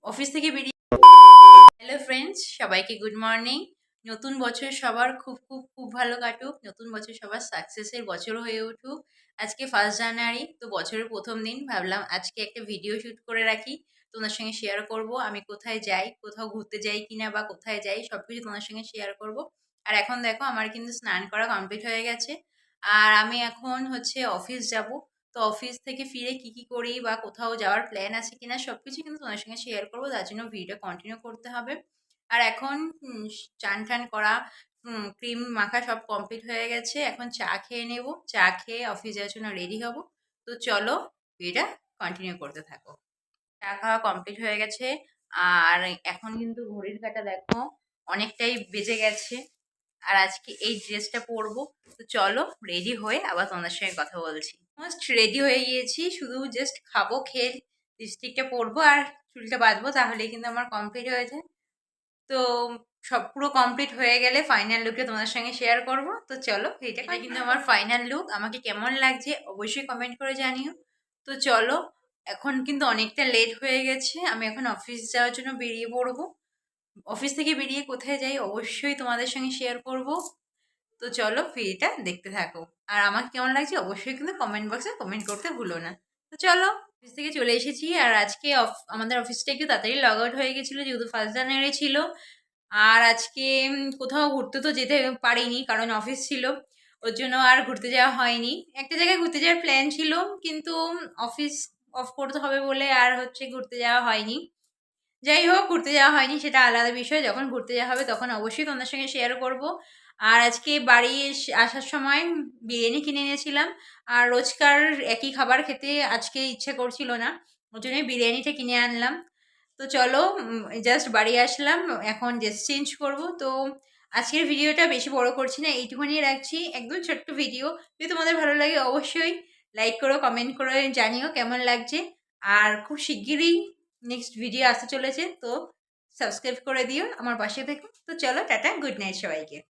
Office থেকে বেরিয়ে hello friends, সবাইকে গুড মর্নিং। নতুন বছর সবার খুব খুব খুব ভালো কাটুক। নতুন বছর সবার সাকসেসের বছর হয়ে উঠুক। আজকে 1 জানুয়ারি, তো বছরের প্রথম দিন। ভাবলাম আজকে একটা ভিডিও শ্যুট করে রাখি, তোমার সঙ্গে শেয়ার করব। আমি কোথায় যাই, কোথাও ঘুরতে যাই কিনা বা কোথায় যাই সবকিছু তোমার সঙ্গে শেয়ার করব। আর এখন দেখো আমার কিন্তু স্নান করা কমপ্লিট হয়ে গেছে। আর আমি এখন হচ্ছে অফিস যাব। তো অফিস থেকে ফিরে কি কি করি বা কোথাও যাওয়ার প্ল্যান আছে কিনা সবকিছু কিন্তু তোমার সঙ্গে শেয়ার করবো, তার জন্য ভিডিওটা কন্টিনিউ করতে হবে। আর এখন চান টান করা, ক্রিম মাখা সব কমপ্লিট হয়ে গেছে। এখন চা খেয়ে নেব, চা খেয়ে অফিস যাওয়ার জন্য রেডি হব। তো চলো ভিডিওটা কন্টিনিউ করতে থাকো। চা খাওয়া কমপ্লিট হয়ে গেছে। আর এখন কিন্তু ঘড়ির কাঁটা দেখো অনেকটাই বেজে গেছে। আর আজকে এই ড্রেসটা পরবো। তো চলো রেডি হয়ে আবার তোমাদের সঙ্গে কথা বলছি। অলমোস্ট রেডি হয়ে গিয়েছি, শুধু জাস্ট খাবো, খেয়ে লিপস্টিকটা পরবো আর চুলটা বাঁধবো, তাহলেই কিন্তু আমার কমপ্লিট হয়ে যায়। তো সব পুরো কমপ্লিট হয়ে গেলে ফাইনাল লুকটা তোমাদের সঙ্গে শেয়ার করব। তো চলো, এটা কিন্তু আমার ফাইনাল লুক। আমাকে কেমন লাগছে অবশ্যই কমেন্ট করে জানিও। তো চলো, এখন কিন্তু অনেকটা লেট হয়ে গেছে, আমি এখন অফিস যাওয়ার জন্য বেরিয়ে পড়বো। অফিস থেকে বেরিয়ে কোথায় যাই অবশ্যই তোমাদের সঙ্গে শেয়ার করব। তো চলো ভিডিওটা দেখতে থাকো। আর আমাকে কেমন লাগছে অবশ্যই কিন্তু কমেন্ট বক্সে কমেন্ট করতে ভুলো না। তো চলো, অফিস থেকে চলে এসেছি। আর আজকে আমাদের অফিসটা একটু তাড়াতাড়ি লগ আউট হয়ে গেছিলো, যেহেতু 1 জানুয়ারি ছিল। আর আজকে কোথাও ঘুরতে তো যেতে পারিনি, কারণ অফিস ছিল। ওর জন্য আর ঘুরতে যাওয়া হয়নি। একটা জায়গায় ঘুরতে যাওয়ার প্ল্যান ছিল, কিন্তু অফিস অফ করতে হবে বলে আর হচ্ছে ঘুরতে যাওয়া হয়নি। যাই হোক, ঘুরতে যাওয়া হয়নি সেটা আলাদা বিষয়। যখন ঘুরতে যাওয়া হবে তখন অবশ্যই তোমাদের সঙ্গে শেয়ার করব। আর আজকে বাড়ি আসার সময় বিরিয়ানি কিনে এনেছিলাম। আর রোজকার একই খাবার খেতে আজকে ইচ্ছে করছিল না, ওই জন্যই বিরিয়ানিটা কিনে আনলাম। তো চলো, জাস্ট বাড়ি আসলাম, এখন ড্রেস চেঞ্জ করব। তো আজকের ভিডিওটা বেশি বড় করছি না, এইটুকুনি রাখছি, একদম ছোট্ট ভিডিও। যদি তোমাদের ভালো লাগে অবশ্যই লাইক করো, কমেন্ট করে জানিও কেমন লাগছে। আর খুব শিগগিরই নেক্সট ভিডিও আসতে চলেছে, তো সাবস্ক্রাইব করে দিও, আমার পাশে থেকো। তো চলো টাটা, গুড নাইট সবাইকে।